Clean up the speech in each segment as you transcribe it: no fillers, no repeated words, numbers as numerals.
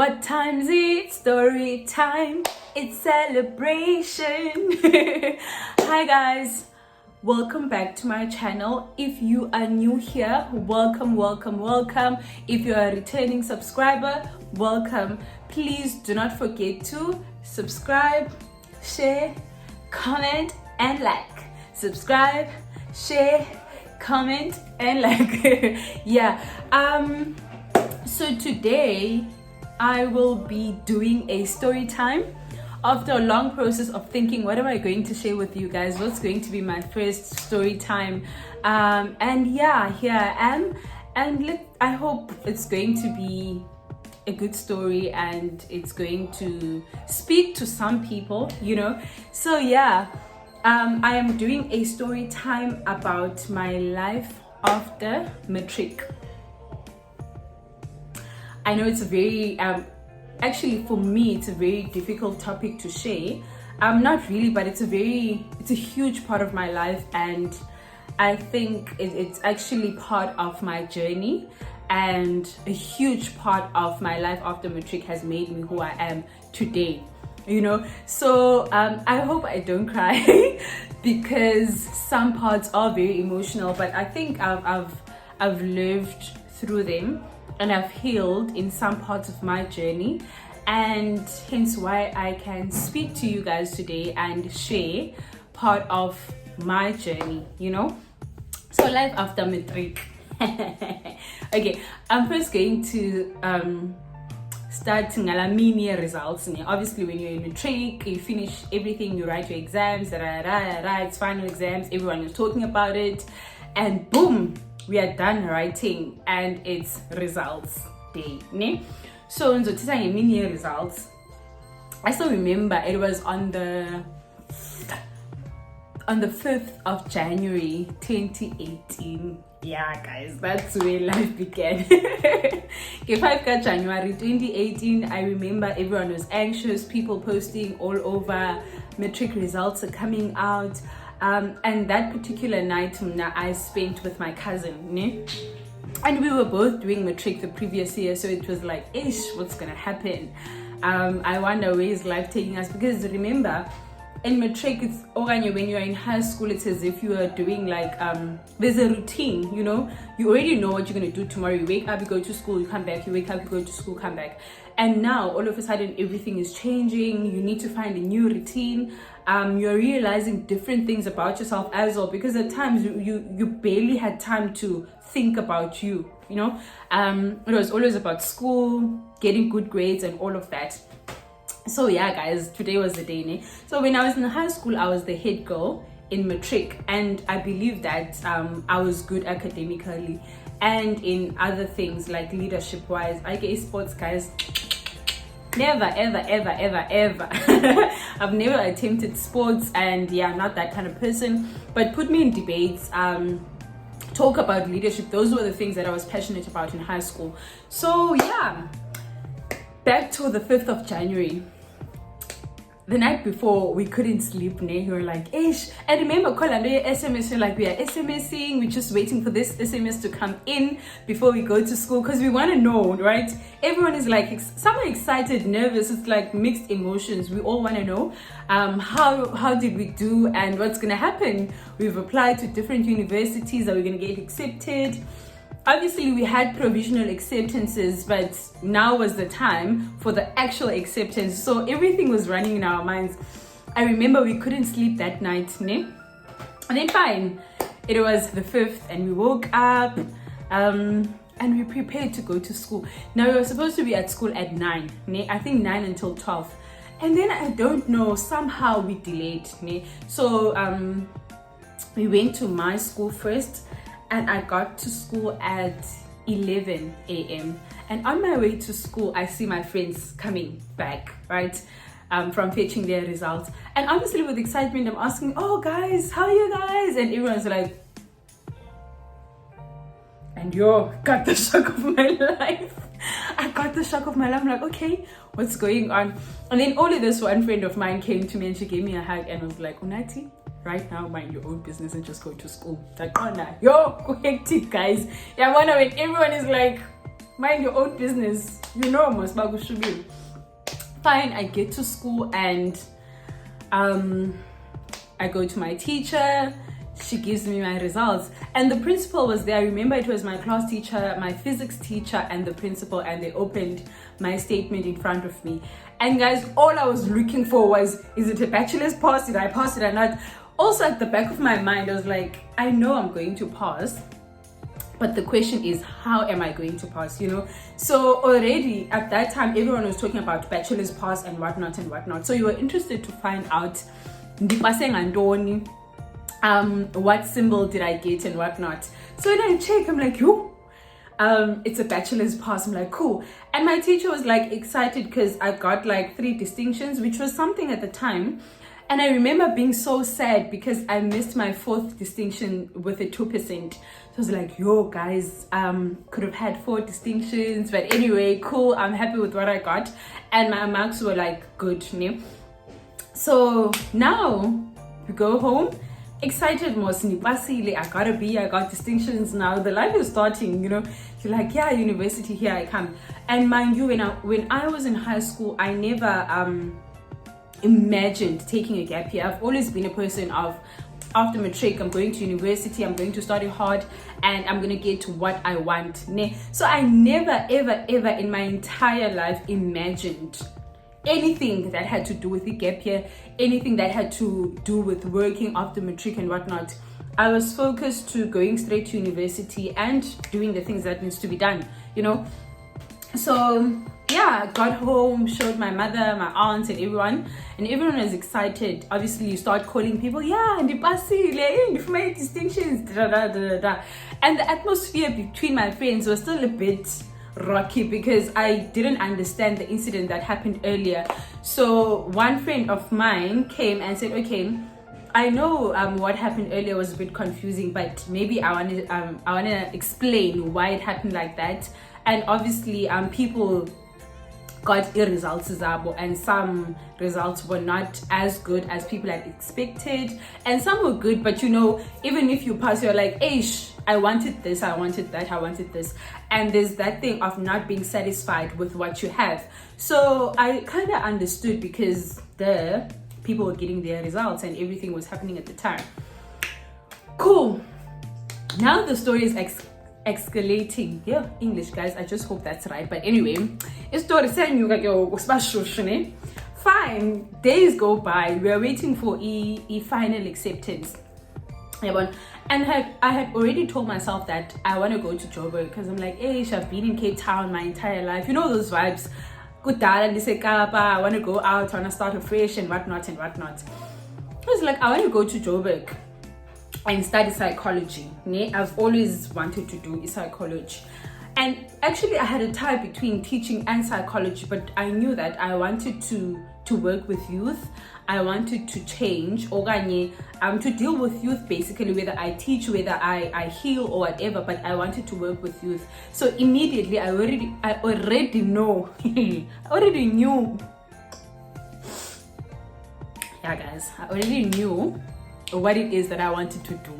What time's it? Story time. It's celebration. Hi guys, welcome back to my channel. If you are new here, welcome. If you're a returning subscriber, welcome. Please do not forget to subscribe, share, comment and like. Subscribe, share, comment and like. So today I will be doing a story time. After a long process of thinking, what am I going to share with you guys? What's going to be my first story time? And yeah, here I am. And I hope it's going to be a good story and it's going to speak to some people, you know. So yeah, I am doing a story time about my life after Matric. I know it's a very actually for me it's a very difficult topic to share. Not really, but it's a huge part of my life, and I think it's actually part of my journey, and a huge part of my life after Matric has made me who I am today, you know. So I hope I don't cry because some parts are very emotional, but I think I've lived through them and I've healed in some parts of my journey, and hence why I can speak to you guys today and share part of my journey, you know. So life after Matric. Okay, I'm first going to start ngala mini results. Obviously when you're in Matric, you finish everything, you write your exams, it's final exams, everyone is talking about it, and boom, we are done writing and it's results day, ne? So in the mini results, I still remember it was on the 5th of January 2018. Yeah guys, that's where life began. Okay, 5th January 2018, I remember everyone was anxious, people posting all over, Matric results are coming out. And that particular night I spent with my cousin, ne? And we were both doing Matric the previous year, so it was like, ish, what's gonna happen? I wonder where is life taking us, because remember in Matric, it's when you're in high school, it's as if you are doing like there's a routine, you know. You already know what you're gonna do tomorrow. You wake up, you go to school, you come back, you wake up, you go to school, come back. And now all of a sudden everything is changing. You need to find a new routine. You're realizing different things about yourself as well, because at times you barely had time to think about you know. It was always about school, getting good grades and all of that. So yeah guys, today was the day, ne? So when I was in high school, I was the head girl in Matric, and I believe that I was good academically and in other things like leadership wise. I get sports, guys. Never ever I've never attempted sports, and yeah, I'm not that kind of person. But put me in debates, talk about leadership, those were the things that I was passionate about in high school. So yeah, back to the 5th of January. The night before, we couldn't sleep, ne? We were like, ish. I remember calling SMS, like we are SMSing, we're just waiting for this SMS to come in before we go to school, because we want to know, right? Everyone is like, some are excited, nervous, it's like mixed emotions. We all want to know how did we do and what's gonna happen. We've applied to different universities, are we gonna get accepted? Obviously we had provisional acceptances, but now was the time for the actual acceptance. So everything was running in our minds. I remember we couldn't sleep that night, ne? And then fine, it was the 5th and we woke up and we prepared to go to school. Now we were supposed to be at school at 9, ne? I think 9 until 12. And then I don't know, somehow we delayed, ne? So we went to my school first, and I got to school at 11 a.m. And on my way to school, I see my friends coming back, right? From fetching their results. And obviously with excitement, I'm asking, oh guys, how are you guys? And everyone's like, and yo, got the shock of my life. I got the shock of my life. I'm like, okay, what's going on? And then only this one friend of mine came to me and she gave me a hug and was like, Unati, right now mind your own business and just go to school. Like, oh nah, yo, hectic guys. Yeah, when everyone is like, mind your own business. You know, most should be fine. I get to school and I go to my teacher. She gives me my results, and the principal was there. I remember it was my class teacher, my physics teacher, and the principal, and they opened my statement in front of me. And guys, all I was looking for was, is it a bachelor's pass? Did I pass it or not? Also, at the back of my mind, I was like, I know I'm going to pass, but the question is, how am I going to pass, you know? So already at that time, everyone was talking about bachelor's pass and whatnot and whatnot. So you were interested to find out what symbol did I get and whatnot. So when I check, I'm like, yo, it's a bachelor's pass. I'm like, cool. And my teacher was like excited because I got like 3 distinctions, which was something at the time. And I remember being so sad because I missed my 4th distinction with a 2%. So I was like, yo guys, could have had 4 distinctions, but anyway, cool. I'm happy with what I got. And my marks were like good, you know? So now we go home. Excited, I got distinctions now. The life is starting, you know. You're like, yeah, university, here I come. And mind you, when I was in high school, I never imagined taking a gap year. I've always been a person of, after Matric, I'm going to university, I'm going to study hard, and I'm going to get what I want. So I never, ever, ever in my entire life imagined anything that had to do with the gap year, anything that had to do with working after Matric and whatnot. I was focused to going straight to university and doing the things that needs to be done, you know. So yeah, I got home, showed my mother, my aunts, and everyone was excited. Obviously, you start calling people, yeah, and my distinctions, and the atmosphere between my friends was still a bit rocky because I didn't understand the incident that happened earlier. So one friend of mine came and said, okay, I know what happened earlier was a bit confusing, but maybe I want to explain why it happened like that. And obviously people got results and some results were not as good as people had expected, and some were good, but you know, even if you pass, you're like, ish, I wanted this, I wanted that, I wanted this, and there's that thing of not being satisfied with what you have. So I kind of understood because the people were getting their results and everything was happening at the time. Cool. Now the story is escalating. Yeah, English, guys, I just hope that's right. But anyway, fine, days go by, we are waiting for a final acceptance. And I had already told myself that I want to go to Joburg because I'm like, hey, I've been in Cape Town my entire life, you know those vibes. I want to go out, I want to start afresh and whatnot and whatnot. I was like, I want to go to Joburg and study psychology. I've always wanted to do psychology, and actually I had a tie between teaching and psychology, but I knew that I wanted to work with youth. I wanted to change to deal with youth, basically, whether I teach, whether I heal or whatever, but I wanted to work with youth. So immediately I already know I already knew, yeah guys, I already knew what it is that I wanted to do.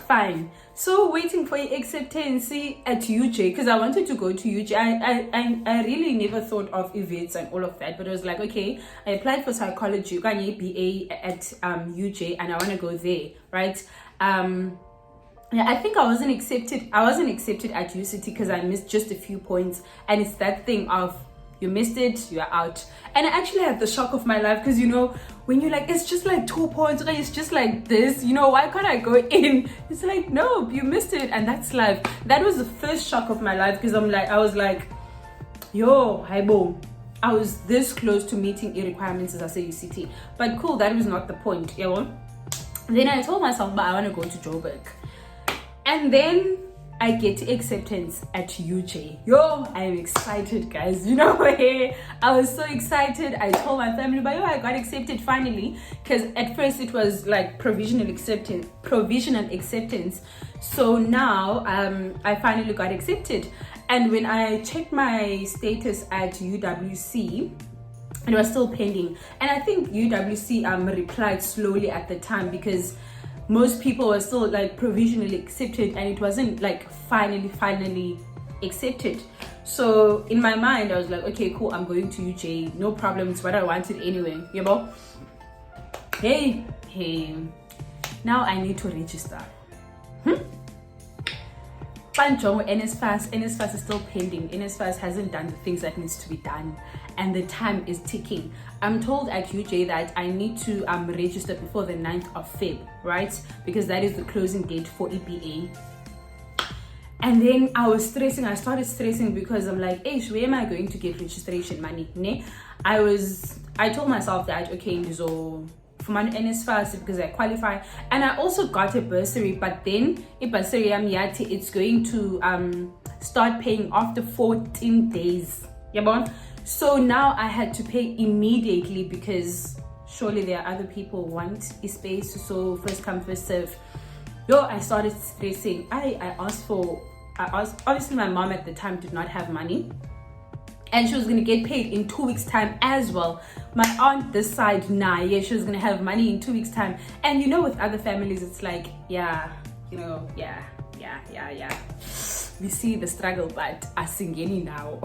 Fine. So waiting for acceptance at UJ because I wanted to go to UJ. I really never thought of events and all of that, but I was like, okay, I applied for psychology, BA at UJ, and I want to go there, right? Yeah, I think I wasn't accepted at UCT because I missed just a few points, and it's that thing of you missed it, you're out. And I actually had the shock of my life because, you know, when you're like, it's just like 2 points, okay, it's just like this, you know, why can't I go in? It's like, no, you missed it, and that's life. That was the first shock of my life because I was like, yo, hibo, I was this close to meeting the requirements as I say UCT. But cool, that was not the point, you know. Then I told myself, but I want to go to Joburg. And then I get acceptance at UJ. Yo, I'm excited, guys. You know, I was so excited. I told my family, but yo, I got accepted finally. Because at first it was like provisional acceptance. So now I finally got accepted. And when I checked my status at UWC, it was still pending. And I think UWC replied slowly at the time because most people were still like provisionally accepted, and it wasn't like finally accepted. So in my mind, I was like, okay, cool, I'm going to UJ, no problem, it's what I wanted anyway, you know. Hey, now I need to register. NSFAS is still pending. NSFAS hasn't done the things that needs to be done, and the time is ticking. I'm told at UJ that I need to register before the 9th of Feb, right? Because that is the closing date for EBA. And then I started stressing because I'm like, hey, where am I going to get registration money? I told myself that, okay, so for my NSFAS because I qualify, and I also got a bursary, but then it's going to start paying after 14 days. So now I had to pay immediately because surely there are other people who want a space, so first come first serve. I started stressing. I asked, obviously my mom at the time did not have money, and she was going to get paid in 2 weeks time as well. My aunt this side, she was going to have money in 2 weeks time. And you know, with other families, it's like, yeah. We see the struggle, but asingeni now.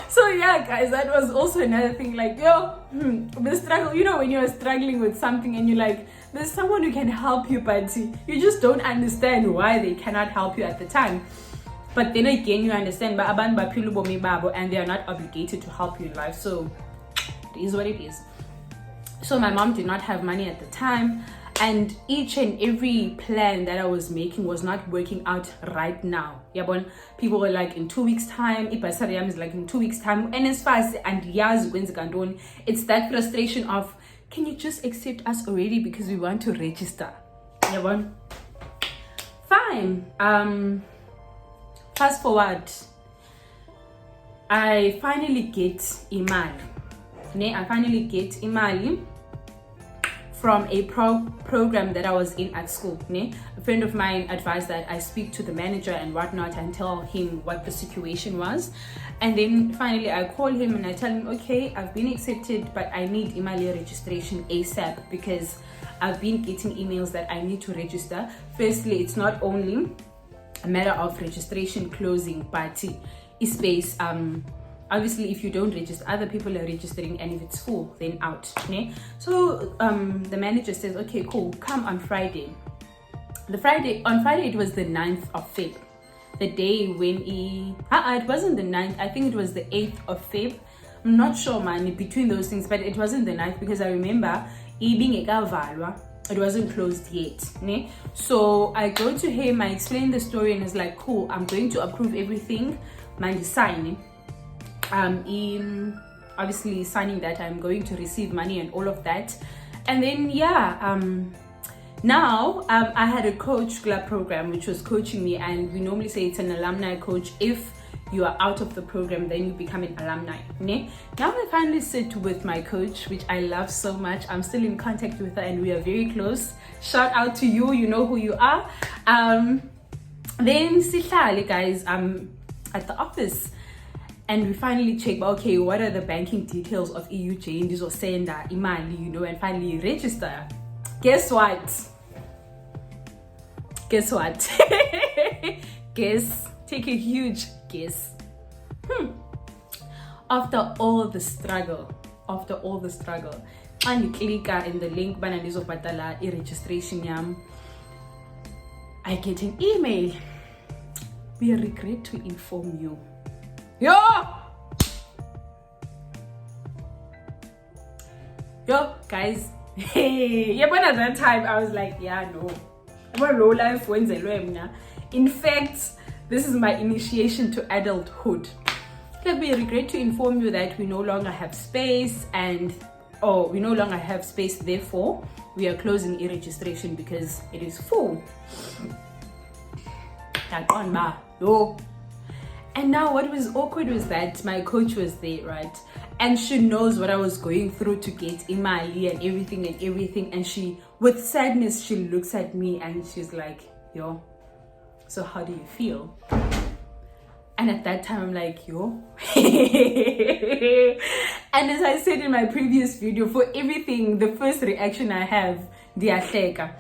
So yeah, guys, that was also another thing, like, the struggle, you know, when you're struggling with something and you're like, there's someone who can help you, but you just don't understand why they cannot help you at the time. But then again, you understand, and they are not obligated to help you in life. So it is what it is. So my mom did not have money at the time, and each and every plan that I was making was not working out right now. People were like, in 2 weeks time, Ipasariam is like in 2 weeks time, and as far as and it's that frustration of, can you just accept us already because we want to register? Fine. Fast forward, I finally get imali. From a program that I was in at school. A friend of mine advised that I speak to the manager and whatnot and tell him what the situation was. And then finally I call him and I tell him, okay, I've been accepted, but I need imali registration ASAP because I've been getting emails that I need to register. Firstly, it's not only a matter of registration closing, but space. Obviously, if you don't register, other people are registering, and if it's full, then out. So the manager says, okay, cool, come on Friday. On Friday, it was the 9th of Feb. The day when it wasn't the 9th, I think it was the 8th of Feb. I'm not sure, man, between those things, but it wasn't the 9th because I remember it wasn't closed yet. So I go to him, I explain the story, and it's like, cool, I'm going to approve everything, man, sign. Obviously signing that I'm going to receive money and all of that. And then now I had a coach club program which was coaching me, and we normally say it's an alumni coach. If you are out of the program, then you become an alumni. Now I finally sit with my coach, which I love so much. I'm still in contact with her and we are very close. Shout out to you, you know who you are. Then sihlale, guys, at the office, and we finally check, okay, what are the banking details of EUJ, and this was send imali, and finally register. Guess what? Guess, take a huge guess. After all the struggle, and you click in the link bananizo patala registration yam, I get an email. We regret to inform you. Yo, guys. Hey, but at that time I was like, no. I'm a low life wins. In fact, this is my initiation to adulthood. We regret to inform you that we no longer have space, therefore we are closing e-registration because it is full. And now what was awkward was that my coach was there, right? And she knows what I was going through to get imali and everything. And she, with sadness, she looks at me and she's like, so how do you feel? And at that time, I'm like, And as I said in my previous video, for everything, the first reaction I have, diahleka.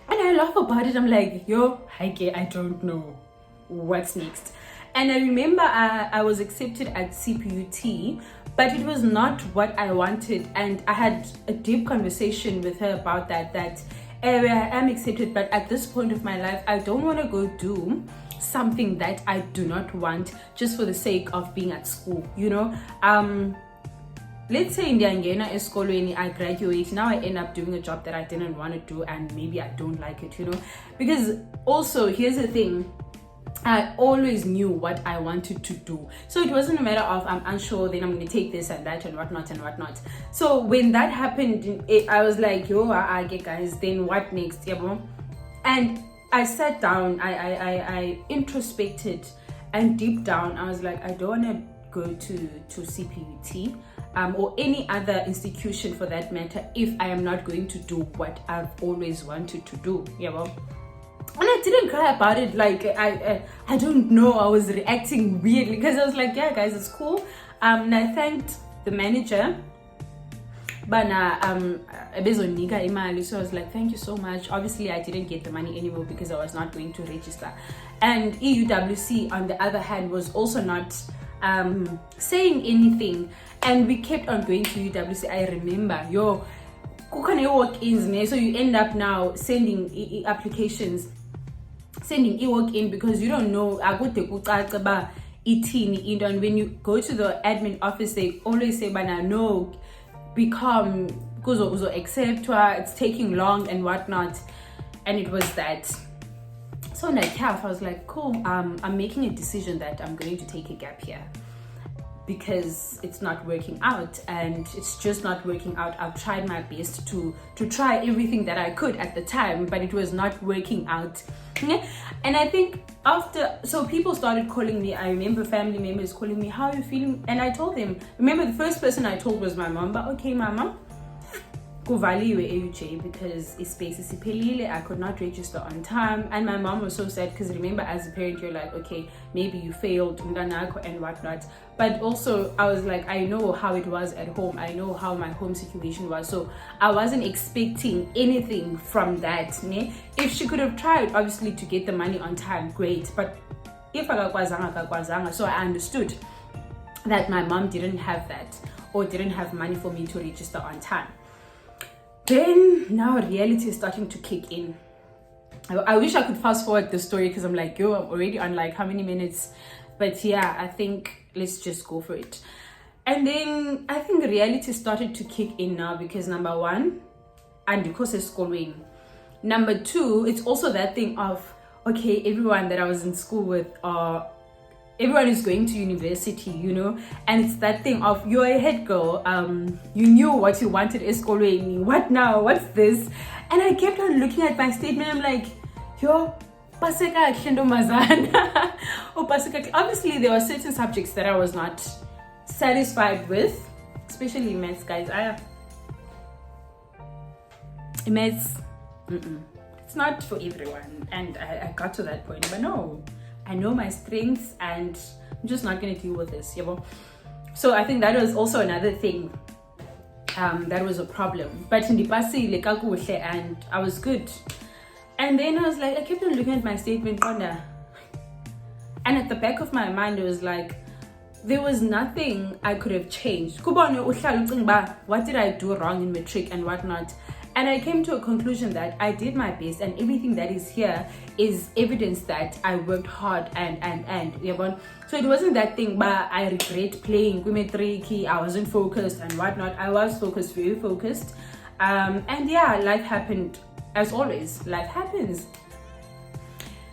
And I laugh about it. I'm like, I don't know. what's next. And I remember I was accepted at CPUT, but it was not what I wanted. And I had a deep conversation with her about that I am accepted, but at this point of my life, I don't want to go do something that I do not want just for the sake of being at school, you know. Let's say ndiyangena esikolweni, I graduate, now I end up doing a job that I didn't want to do, and maybe I don't like it, you know. Because also, here's the thing, I always knew what I wanted to do. So it wasn't a matter of I'm unsure, then I'm going to take this and that and whatnot and whatnot. So when that happened, I was like, yo, okay guys, then what next? Yeah, and I sat down, I introspected, and deep down, I was like, I don't want to go to CPUT or any other institution for that matter if I am not going to do what I've always wanted to do. Yeah, well. And I didn't cry about it, like I don't know, I was reacting weirdly because I was like, yeah guys, it's cool. And I thanked the manager, but bezonika imali, so I was like, thank you so much. Obviously I didn't get the money anymore because I was not going to register. And EUWC on the other hand was also not saying anything, and we kept on going to UWC. I remember, walk-ins, so you end up now sending applications, sending e-walk-in, because you don't know and when you go to the admin office, they always say, no, become kuzo accept, it's taking long and whatnot. And it was that. So in I was like, cool, I'm making a decision that I'm going to take a gap here because it's not working out, and it's just not working out. I've tried my best to try everything that I could at the time, but it was not working out. And I think so people started calling me. I remember family members calling me, how are you feeling? And I told them, remember the first person I told was my mom, but okay mama, kuvaliwe AUJ because ispace isiphelile, I could not register on time. And my mom was so sad because remember, as a parent, you're like, okay, maybe you failed and whatnot. But also I was like, I know how it was at home, I know how my home situation was, so I wasn't expecting anything from that. If she could have tried obviously to get the money on time, great, but if akakwazanga, so I understood that my mom didn't have that or didn't have money for me to register on time. Then now reality is starting to kick in. I wish I could fast forward the story because I'm like, I'm already on like how many minutes, but yeah, I think let's just go for it. And then I think the reality started to kick in now because number one, and because it's schooling. Number two, it's also that thing of, okay, everyone that I was in school with everyone is going to university, you know, and it's that thing of, you're a head girl, you knew what you wanted esikolweni, what now, what's this? And I kept on looking at my statement, I'm like, paseka ndomazana. Obviously there were certain subjects that I was not satisfied with, especially maths, guys. Maths, it's not for everyone, and I got to that point, but no, I know my strengths and I'm just not going to deal with this. So I think that was also another thing that was a problem. But in the past, and I was good. And then I was like, I kept on looking at my statement, and at the back of my mind, it was like, there was nothing I could have changed. What did I do wrong in Matric and whatnot? And I came to a conclusion that I did my best, and everything that is here is evidence that I worked hard and. So it wasn't that thing, but I regret playing Matric, I wasn't focused and whatnot. I was focused, very focused. And yeah, life happened. As always, life happens.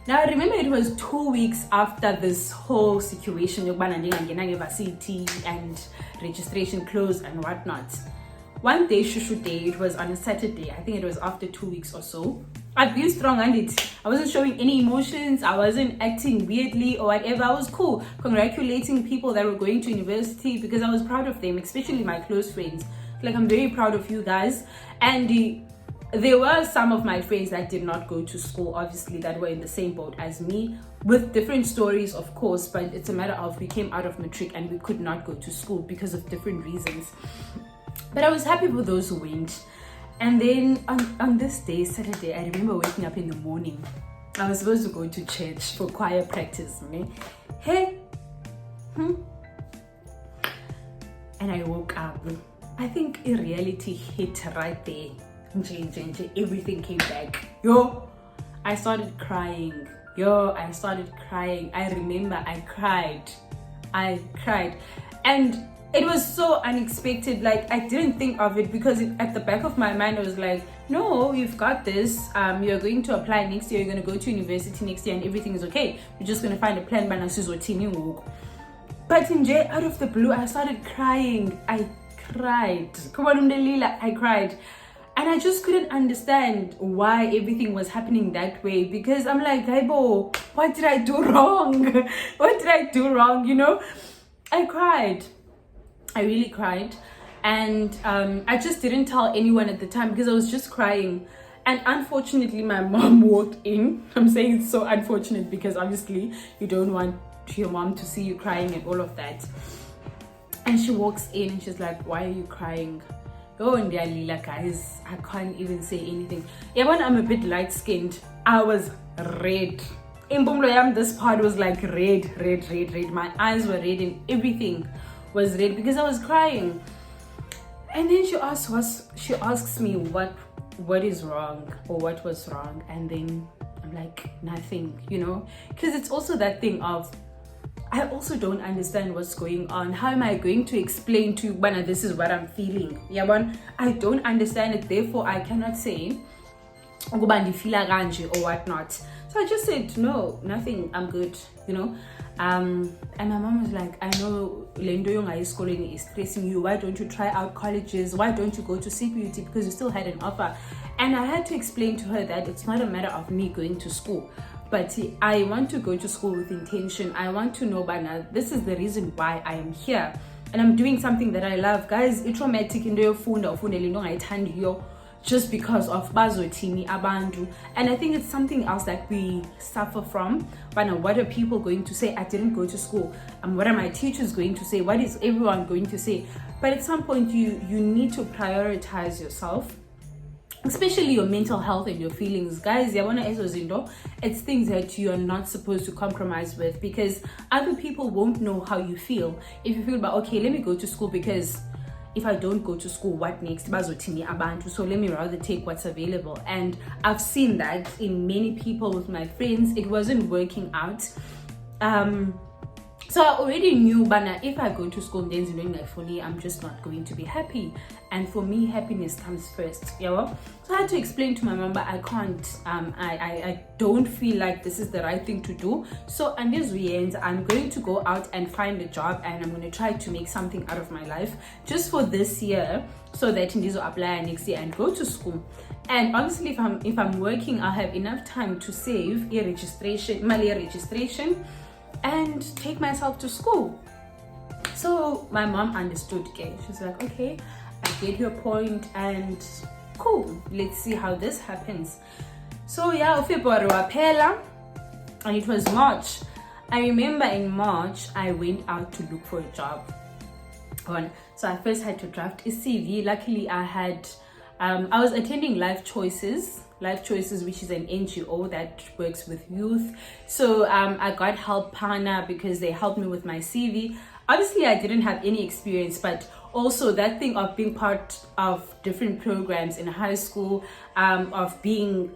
Now I remember it was 2 weeks after this whole situation, varsity and registration closed and whatnot. One day, Shushu Day, it was on a Saturday. I think it was after 2 weeks or so. I've been strong on it. I wasn't showing any emotions. I wasn't acting weirdly or whatever. I was cool, congratulating people that were going to university because I was proud of them, especially my close friends. Like, I'm very proud of you guys. And there were some of my friends that did not go to school, obviously, that were in the same boat as me, with different stories, of course, but it's a matter of we came out of Matric and we could not go to school because of different reasons. But I was happy for those who went. And then on this day, Saturday, I remember waking up in the morning I was supposed to go to church for choir practice. Hey, and I woke up. I think in reality hit right there. Everything came back. I started crying. I remember I cried. And it was so unexpected. Like, I didn't think of it because at the back of my mind I was like, no, you've got this. You're going to apply next year. You're going to go to university next year and everything is okay. You're just going to find a plan. But in J, out of the blue, I started crying. I cried. I cried. And I just couldn't understand why everything was happening that way, because I'm like, Gaibo, what did I do wrong? What did I do wrong? I cried. I really cried. And I just didn't tell anyone at the time because I was just crying. And unfortunately, my mom walked in. I'm saying it's so unfortunate because obviously you don't want your mom to see you crying and all of that. And she walks in and she's like, why are you crying? And they're Lila, guys, I can't even say anything. Yeah, when I'm a bit light-skinned, I was red. In Bumloyam, this part was like red. My eyes were red and everything was red because I was crying. And then she asks me what is wrong or what was wrong, and then I'm like, nothing, because it's also that thing of, I also don't understand what's going on. How am I going to explain to Bana, this is what I'm feeling? I don't understand it, therefore I cannot say or whatnot. So I just said, no, nothing, I'm good, and my mom was like, I know Lendo Young High School is stressing you. Why don't you try out colleges? Why don't you go to CPUT? Because you still had an offer. And I had to explain to her that it's not a matter of me going to school, but I want to go to school with intention. I want to know by now, this is the reason why I am here. And I'm doing something that I love. Guys, it's traumatic in the just because of bazotini abantu. And I think it's something else that we suffer from. But now, what are people going to say? I didn't go to school. What are my teachers going to say? What is everyone going to say? But at some point, you need to prioritize yourself, especially your mental health and your feelings. Guys, it's things that you are not supposed to compromise with, because other people won't know how you feel. If you feel about, okay, let me go to school because if I don't go to school, what next? So let me rather take what's available. And I've seen that in many people with my friends. It wasn't working out. So I already knew, Bana, if I go to school, then I'm just not going to be happy. And for me, happiness comes first. So I had to explain to my mom, but I can't. I don't feel like this is the right thing to do. So, and this weekend, I'm going to go out and find a job, and I'm going to try to make something out of my life just for this year, so that in this will apply next year and go to school. And honestly, if I'm working, I'll have enough time to save money registration, and take myself to school. So my mom understood, okay? She's like, okay, I get your point, and cool, let's see how this happens. So yeah, February waphela, and it was March. I remember in March, I went out to look for a job. So I first had to draft a CV. Luckily, I was attending Life Choices, which is an NGO that works with youth. So I got help Pana because they helped me with my CV. Obviously, I didn't have any experience, but also that thing of being part of different programs in high school, of being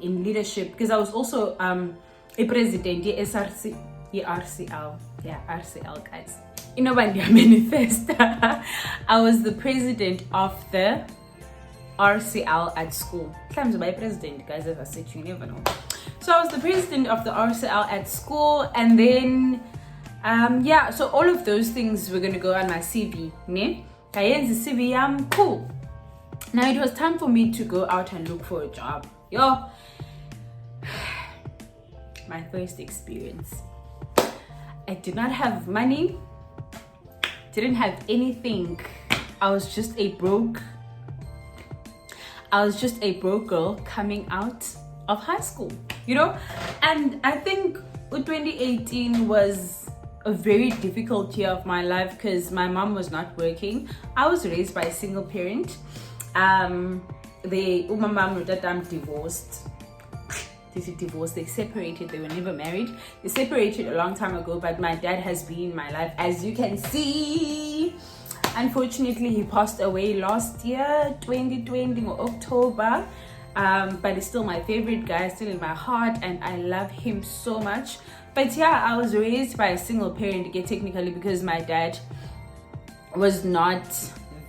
in leadership, because I was also a president, RCL, guys. When they manifest, I was the president of the RCL at school. Claims by president, guys, as I said, you never know. So I was the president of the RCL at school, and then so all of those things were gonna go on my CV. Cool. Now it was time for me to go out and look for a job. My first experience. I did not have money, didn't have anything. I was just a broke girl coming out of high school, and I think 2018 was a very difficult year of my life because my mom was not working. I was raised by a single parent. Umamam divorced. divorced. They separated. They were never married. They separated a long time ago, but my dad has been in my life, as you can see. Unfortunately, he passed away last year, 2020 or October. But he's still my favorite guy, still in my heart, and I love him so much. But yeah, I was raised by a single parent, technically, because my dad was not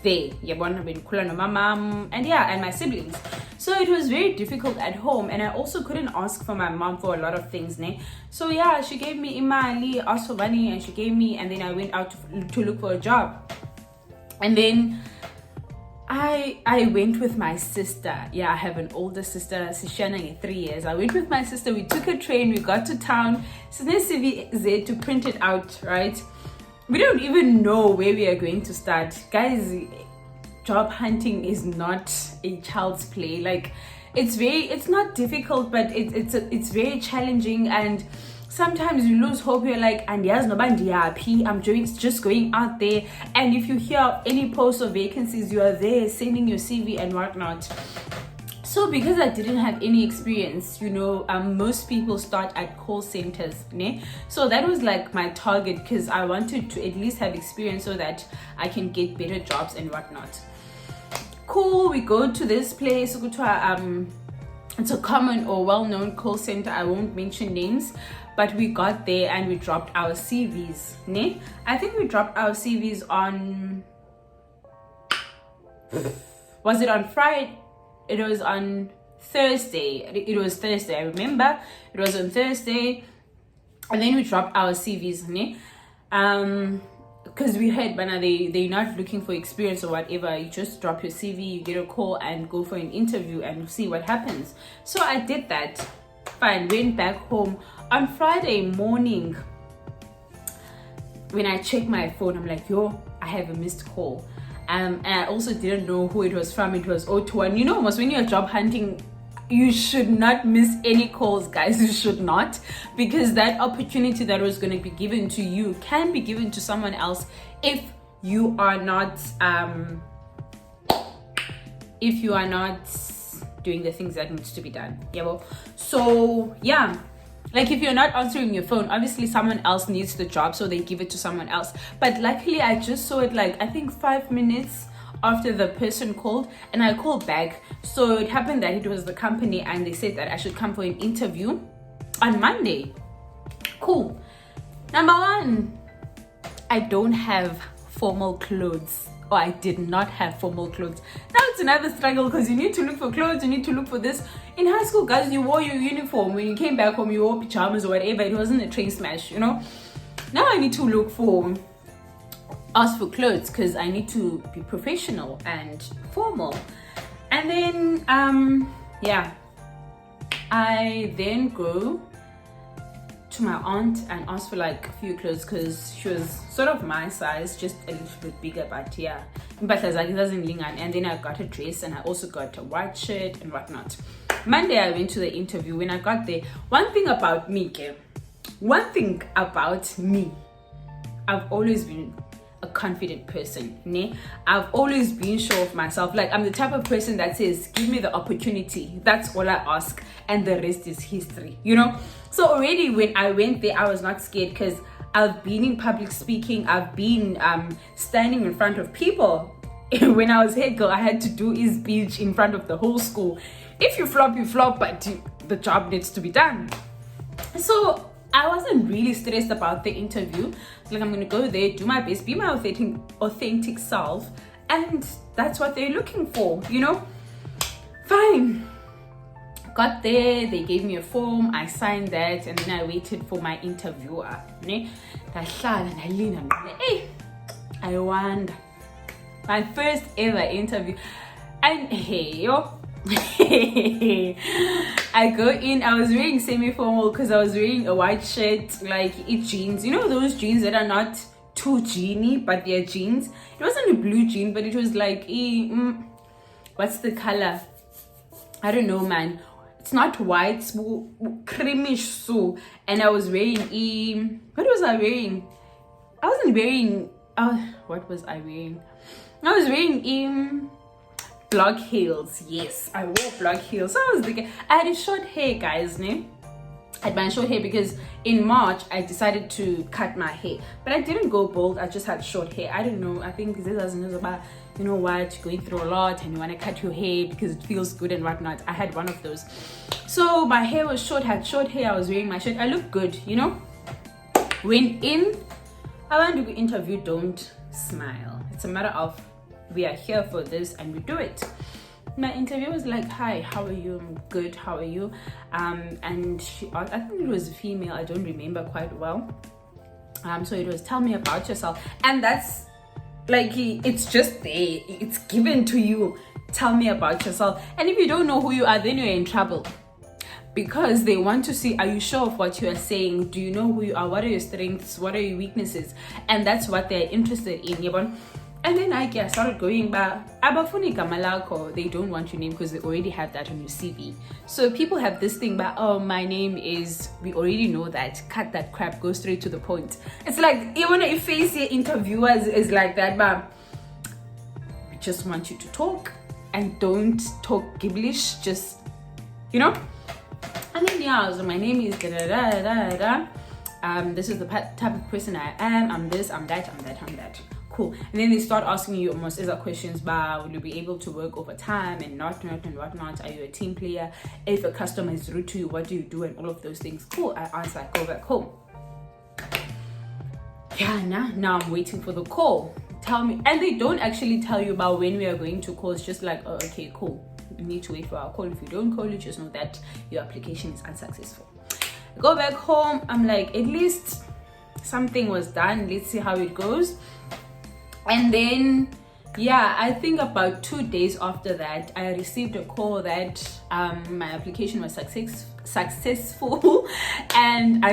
there. My mom and my siblings. So it was very difficult at home, and I also couldn't ask for my mom for a lot of things. So yeah, she gave me imali, asked for money, and she gave me, and then I went out to look for a job. And then I went with my sister. Yeah, I have an older sister, Sishana, 3 years. I went with my sister. We took a train. We got to town. So there's CVZ to print it out, right? We don't even know where we are going to start. Guys, job hunting is not a child's play. Like, it's not difficult, but it's very challenging, and sometimes you lose hope. You're like, and yes, no, I'm just going out there, and if you hear any posts of vacancies, you are there sending your CV and whatnot. So because I didn't have any experience, most people start at call centers, ne? So that was like my target, because I wanted to at least have experience so that I can get better jobs and whatnot. Cool, we go to this place. It's a common or well-known call center. I won't mention names, but we got there and we dropped our CVs, ne? I think we dropped our CVs on, was it on Friday? It was on Thursday. It was Thursday, I remember. It was on Thursday. And then we dropped our CVs, ne? Because we heard, they're not looking for experience or whatever. You just drop your CV, you get a call and go for an interview and see what happens. So I did that. Fine, went back home. On Friday morning, when I checked my phone, I'm like, I have a missed call. And I also didn't know who it was from. It was 021. Almost when you're job hunting, you should not miss any calls, guys. You should not, because that opportunity that was going to be given to you can be given to someone else if you are not doing the things that needs to be done. So yeah, like if you're not answering your phone, obviously someone else needs the job, so they give it to someone else. But luckily I just saw it like, I think 5 minutes after the person called, and I called back. So it happened that it was the company, and they said that I should come for an interview on Monday. Cool. Number one, I don't have formal clothes, or I did not have formal clothes. Now it's another struggle, because you need to look for clothes, you need to look for this. In high school, guys, you wore your uniform. When you came back home, you wore pajamas or whatever. It wasn't a train smash, Now I need to ask for clothes, because I need to be professional and formal. And then I then go to my aunt and ask for like a few clothes, because she was sort of my size, just a little bit bigger, but yeah, but and then I got a dress, and I also got a white shirt and whatnot. Monday I went to the interview. When I got there, one thing about me, I've always been a confident person, ne? I've always been sure of myself. Like, I'm the type of person that says, give me the opportunity, that's all I ask, and the rest is history, So already when I went there, I was not scared, because I've been in public speaking. I've been standing in front of people. When I was head girl, I had to do a speech in front of the whole school. If you flop, you flop, but the job needs to be done. So I wasn't really stressed about the interview. Like, I'm gonna go there, do my best, be my authentic self, and that's what they're looking for, Fine. Got there, they gave me a form, I signed that, and then I waited for my interviewer. I won my first ever interview, and I go in, I was wearing semi-formal, because I was wearing a white shirt, like jeans, those jeans that are not too jeany, but they're jeans. It wasn't a blue jean, but it was like what's the color? I don't know, man. It's not white, it's creamish, so. And I was wearing what was I wearing? I wasn't wearing what was I wearing? I was wearing block heels. Yes, I wore block heels. So I was thinking, I had a short hair, guys, ne? I had my short hair because in March I decided to cut my hair, but I didn't go bald. I just had short hair. I don't know, I think this is about, you know what, you're going through a lot and you want to cut your hair because it feels good and whatnot. I had one of those. So my hair was short, had short hair, I was wearing my shirt, I looked good, you know. Went in, I want to be interviewed, don't smile. It's a matter of, we are here for this and we do it. My interviewer was like, hi, how are you? I'm good, how are you? And she, I think it was a female, I don't remember quite well. So it was, tell me about yourself. And that's like, it's just there, it's given to you. Tell me about yourself. And if you don't know who you are, then you're in trouble, because they want to see, are you sure of what you are saying? Do you know who you are? What are your strengths? What are your weaknesses? And that's what they're interested in, yabon. And then I started going back. They don't want your name because they already have that on your CV. So people have this thing about, oh, my name is, we already know that. Cut that crap, go straight to the point. It's like, you want to face your interviewers is like that, but we just want you to talk and don't talk gibberish, just, you know. And then yeah, so my name is da da da da da. This is the type of person I am. I'm this, I'm that, I'm that, I'm that. Cool. And then they start asking you almost as questions about, will you be able to work over time and not and whatnot? Are you a team player? If a customer is rude to you, what do you do? And all of those things. Cool. I answer, go back home. Yeah, now I'm waiting for the call. Tell me. And they don't actually tell you about when we are going to call. It's just like, oh, okay, cool. You need to wait for our call. If you don't call, you just know that your application is unsuccessful. I go back home. I'm like, at least something was done. Let's see how it goes. And then yeah, I think about 2 days after that, I received a call that my application was successful and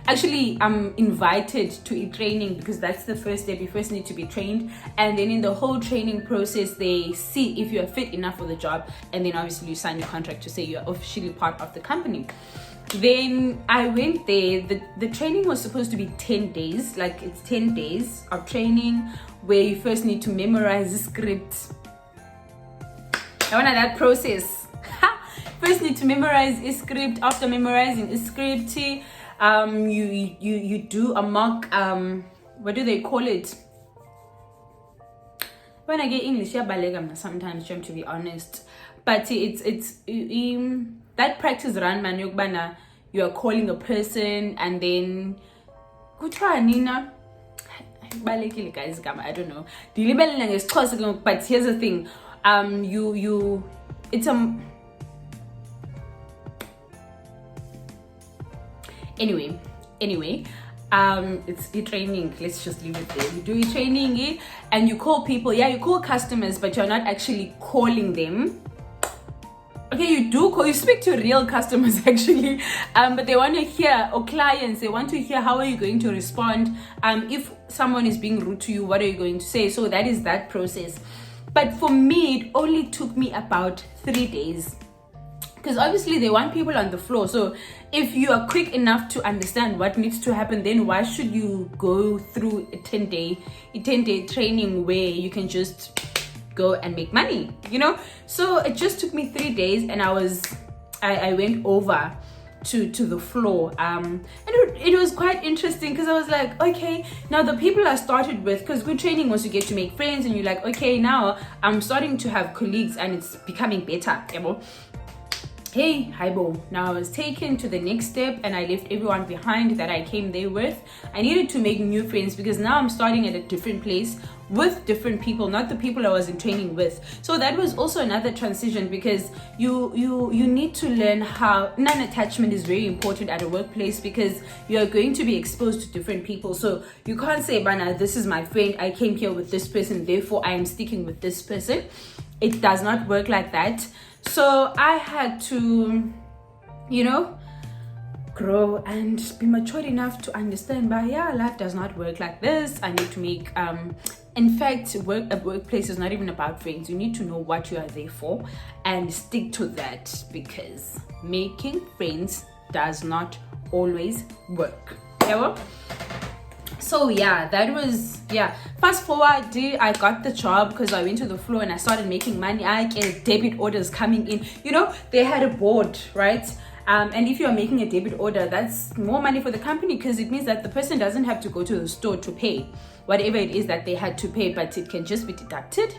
actually I'm invited to a training, because that's the first step. You first need to be trained, and then in the whole training process they see if you are fit enough for the job, and then obviously you sign a contract to say you're officially part of the company. Then I went there. The training was supposed to be 10 days, like it's 10 days of training where you first need to memorize the script. I wanted that process. First need to memorize a script. After memorizing a script, you do a mock, what do they call it? When I get English, I'm sometimes trying to be honest, but it's that practice run man, you are calling a person and then Nina. Guys, I don't know. But here's the thing. It's anyway, it's a training. Let's just leave it there. You do a training, and you call people. Yeah, you call customers, but you're not actually calling them. Okay, you do call, you speak to real customers actually, but they want to hear, or clients, they want to hear how are you going to respond. If someone is being rude to you, what are you going to say? So that is that process. But for me, it only took me about 3 days, because obviously they want people on the floor. So if you are quick enough to understand what needs to happen, then why should you go through a 10-day training where you can just go and make money, you know? So it just took me 3 days, and I went over to the floor, and it was quite interesting, because I was like, okay, now the people I started with, because good training was you get to make friends, and you're like, okay, now I'm starting to have colleagues and it's becoming better, you know? Hey, hi bo. Now I was taken to the next step, and I left everyone behind that I came there with. I needed to make new friends, because now I'm starting at a different place with different people, not the people I was in training with. So that was also another transition, because you need to learn how non-attachment is very important at a workplace, because you are going to be exposed to different people. So you can't say, Bana, this is my friend, I came here with this person, therefore I am sticking with this person. It does not work like that. So I had to, you know, grow and be mature enough to understand, but yeah, life does not work like this. I need to make, in fact, a workplace is not even about friends. You need to know what you are there for and stick to that, because making friends does not always work. Yeah, So yeah, that was, yeah, fast forward, I got the job because I went to the floor and I started making money. I get debit orders coming in, you know, they had a board, right? And if you're making a debit order, that's more money for the company, because it means that the person doesn't have to go to the store to pay whatever it is that they had to pay, but it can just be deducted.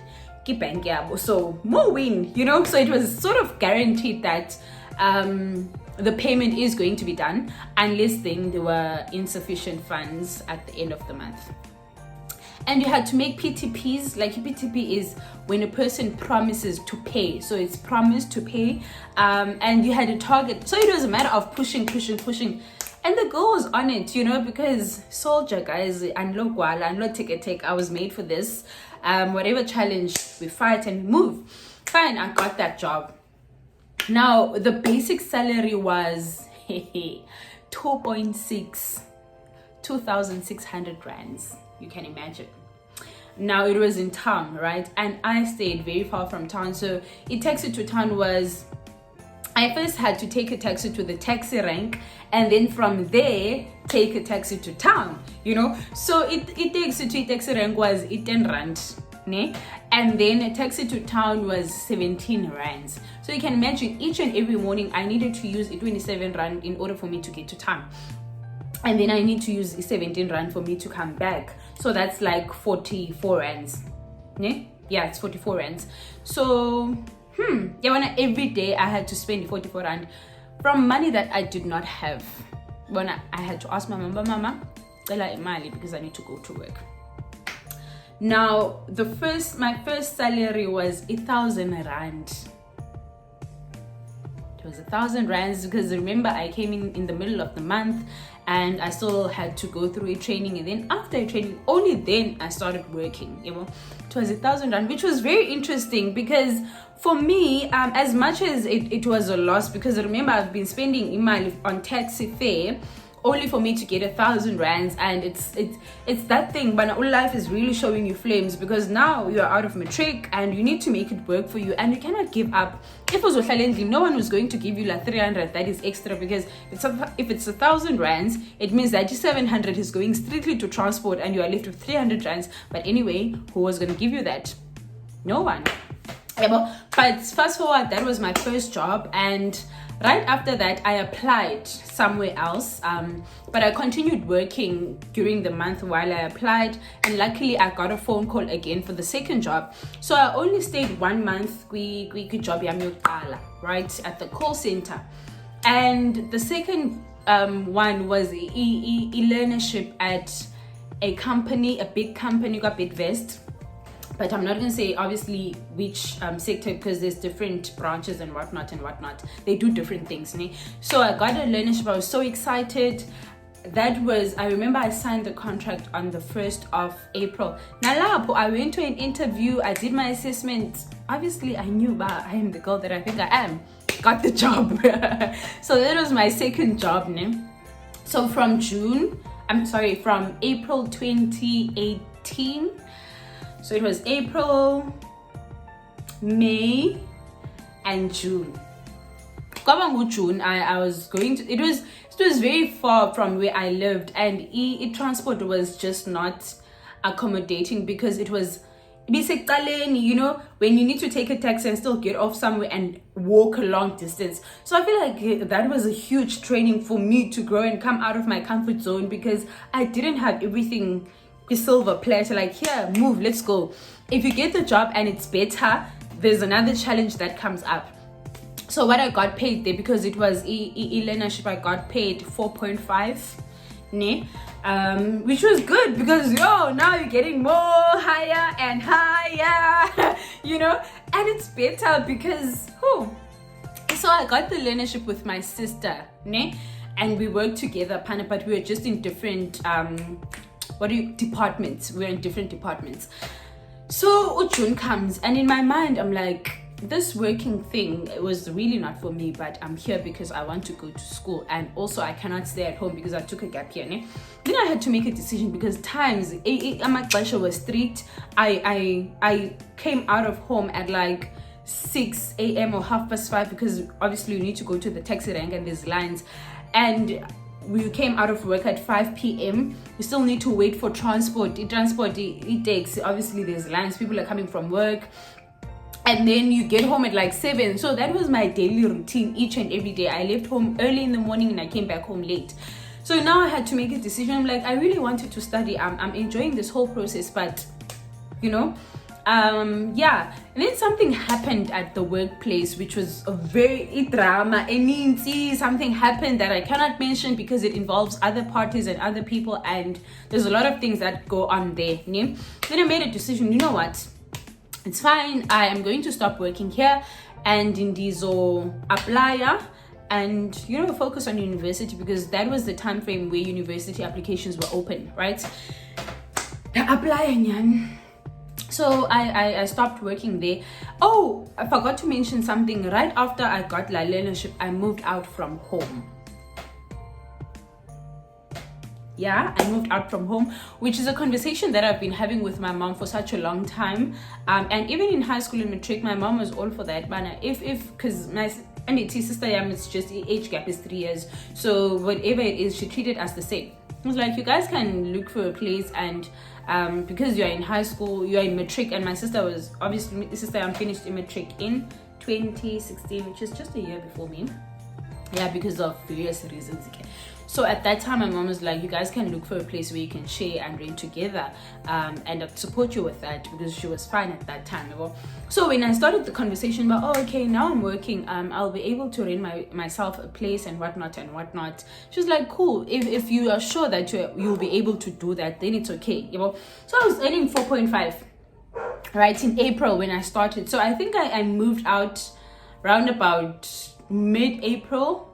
So more win, you know. So it was sort of guaranteed that the payment is going to be done, unless then there were insufficient funds at the end of the month. And you had to make PTPs. Like, PTP is when a person promises to pay, so it's promised to pay, and you had a target. So it was a matter of pushing, and the girl was on it, you know, because soldier guys, and take, I was made for this. Whatever challenge, we fight and move. Fine, I got that job. Now the basic salary was 2,600 rands. You can imagine. Now it was in town, right? And I stayed very far from town, so a taxi to town was, I first had to take a taxi to the taxi rank, and then from there take a taxi to town, you know. So it takes you to a taxi rank was 10 rand, ne? And then a taxi to town was 17 rands. So you can imagine, each and every morning I needed to use 27 rand in order for me to get to town, and then I need to use 17 rand for me to come back. So that's like 44 rands, ne? Yeah, it's 44 rands. So yeah, when every day I had to spend 44 rand from money that I did not have. When I had to ask my mama, because I need to go to work. Now my first salary was 1,000 rand. It was 1,000 rands, because remember I came in the middle of the month, and I still had to go through a training, and then after a training, only then I started working, you know. It was 1,000 rand, which was very interesting, because for me, as much as it was a loss, because remember I've been spending imali on taxi fare only for me to get 1,000 rands, and it's that thing, but all life is really showing you flames, because now you're out of Matric and you need to make it work for you, and you cannot give up. If it was no one was going to give you like 300 that is extra, because if it's 1,000 rands, it means that 700 is going strictly to transport, and you are left with 300 rands. But anyway, who was going to give you that? No one. But fast forward, that was my first job, and right after that I applied somewhere else, but I continued working during the month while I applied, and luckily I got a phone call again for the second job. So I only stayed 1 month job right at the call center, and the second one was a learnership at a company, a big company, got Bidvest. But I'm not going to say obviously which sector, because there's different branches and whatnot. They do different things. Ne? So I got a learnership. I was so excited. I remember I signed the contract on the 1st of April. Now I went to an interview. I did my assessment. Obviously I knew I am the girl that I think I am. Got the job. So that was my second job. Ne? So from April 2018. So it was April, May, and June. June, I was going to. It was very far from where I lived, and transport was just not accommodating, because it was, you know, when you need to take a taxi and still get off somewhere and walk a long distance. So I feel like that was a huge training for me to grow and come out of my comfort zone, because I didn't have everything silver platter, like, here, move, let's go. If you get the job and it's better, there's another challenge that comes up. So what I got paid there, because it was learnership, I got paid 4.5, ne? Which was good, because now you're getting more higher and higher, you know, and it's better because so I got the learnership with my sister, ne? And we worked together, but we were just in different departments. We're in different departments. So June comes, and in my mind I'm like, this working thing, it was really not for me, but I'm here because I want to go to school, and also I cannot stay at home because I took a gap year. Ne? Then I had to make a decision, because times Amagbasha was strict. I came out of home at like 6 a.m. or 5:30, because obviously you need to go to the taxi rank and there's lines, and we came out of work at 5 p.m. We still need to wait for transport. It takes, obviously there's lines, people are coming from work, and then you get home at like 7. So that was my daily routine each and every day. I left home early in the morning and I came back home late. So now I had to make a decision. I'm like, I really wanted to study. I'm enjoying this whole process, but yeah. And then something happened at the workplace, which was a very drama. Something happened that I cannot mention because it involves other parties and other people, and there's a lot of things that go on there. Then I made a decision. You know what? It's fine. I am going to stop working here and in Dizo apply and focus on university, because that was the time frame where university applications were open, right? Apply. So I stopped working there. Oh, I forgot to mention something. Right after I got la learnership, I moved out from home. Yeah, I moved out from home, which is a conversation that I've been having with my mom for such a long time. And even in high school and Matric, my mom was all for that. But because my sister, it's just the age gap is 3 years. So whatever it is, she treated us the same. It was like, you guys can look for a place, and because you're in high school, you're in Matric, and my sister was obviously, finished in Matric in 2016, which is just a year before me. Yeah, because of various reasons. Okay. So at that time, my mom was like, you guys can look for a place where you can share and rent together, and I'd support you with that, because she was fine at that time. So when I started the conversation about, okay, now I'm working, I'll be able to rent myself a place and whatnot. She was like, cool, if you are sure that you'll be able to do that, then it's okay. So I was earning 4.5 right in April when I started. So I think I moved out round about mid-April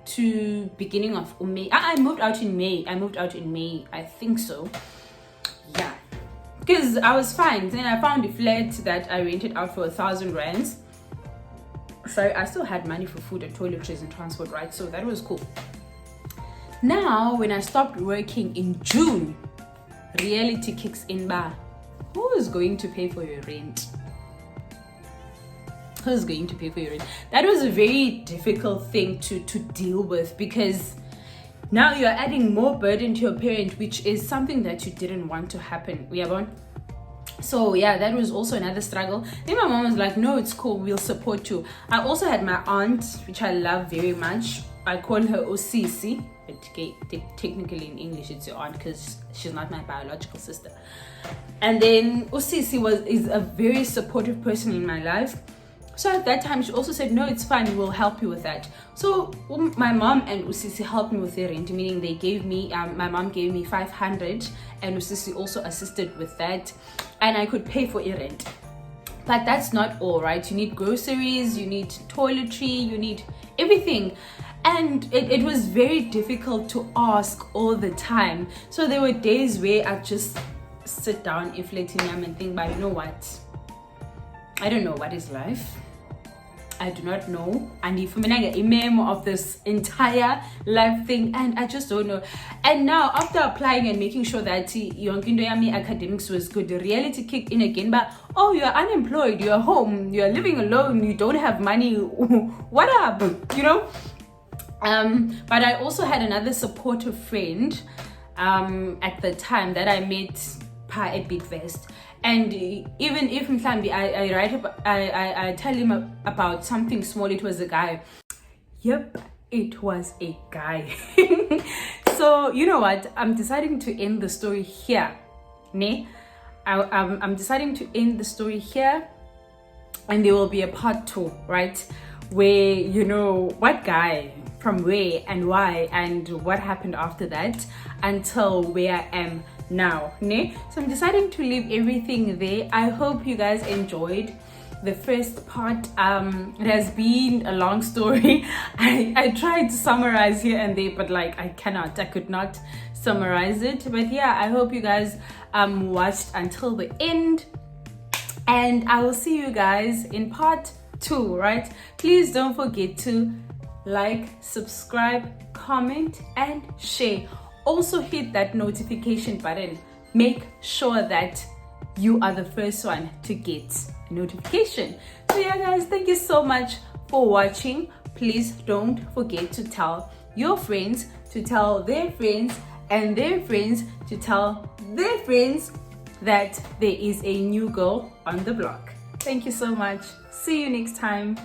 to beginning of May. I moved out in May. I think so. Yeah, because I was fine. Then I found a flat that I rented out for 1,000 rands. So I still had money for food and toiletries and transport, right? So that was cool. Now, when I stopped working in June, reality kicks in. Who is going to pay for your rent? Who's going to pay for your rent? That was a very difficult thing to deal with, because now you're adding more burden to your parent, which is something that you didn't want to happen. So yeah, that was also another struggle. Then my mom was like, no, it's cool, we'll support you. I also had my aunt, which I love very much. I call her Osisi, but technically in English it's your aunt, because she's not my biological sister. And then Osisi is a very supportive person in my life. So at that time, she also said, no, it's fine, we'll help you with that. So my mom and Usisi helped me with the rent, meaning they gave me, my mom gave me 500, and Usisi also assisted with that, and I could pay for a rent. But that's not all, right? You need groceries, you need toiletry, you need everything. And it was very difficult to ask all the time. So there were days where I just sit down, inflating and think, but you know what? I don't know what is life. I do not know, and if I'm a memo of this entire life thing, and I just don't know. And now, after applying and making sure that your academics was good, the reality kicked in again. But oh, you're unemployed, you're home, you're living alone, you don't have money. What up? But I also had another supportive friend at the time that I met a bit vest. And even if I tell him about something small, it was a guy. Yep, it was a guy. So you know what? I'm deciding to end the story here. I'm deciding to end the story here, and there will be a part 2, right? Where what guy, from where and why, and what happened after that until where I am now. So I'm deciding to leave everything there. I hope you guys enjoyed the first part. It has been a long story. I tried to summarize here and there, but I could not summarize it. But yeah, I hope you guys watched until the end, and I will see you guys in part 2, right? Please don't forget to like, subscribe, comment, and share. Also hit that notification button. Make sure that you are the first one to get a notification. So yeah guys, thank you so much for watching. Please don't forget to tell your friends to tell their friends, and their friends to tell their friends that there is a new girl on the block. Thank you so much. See you next time.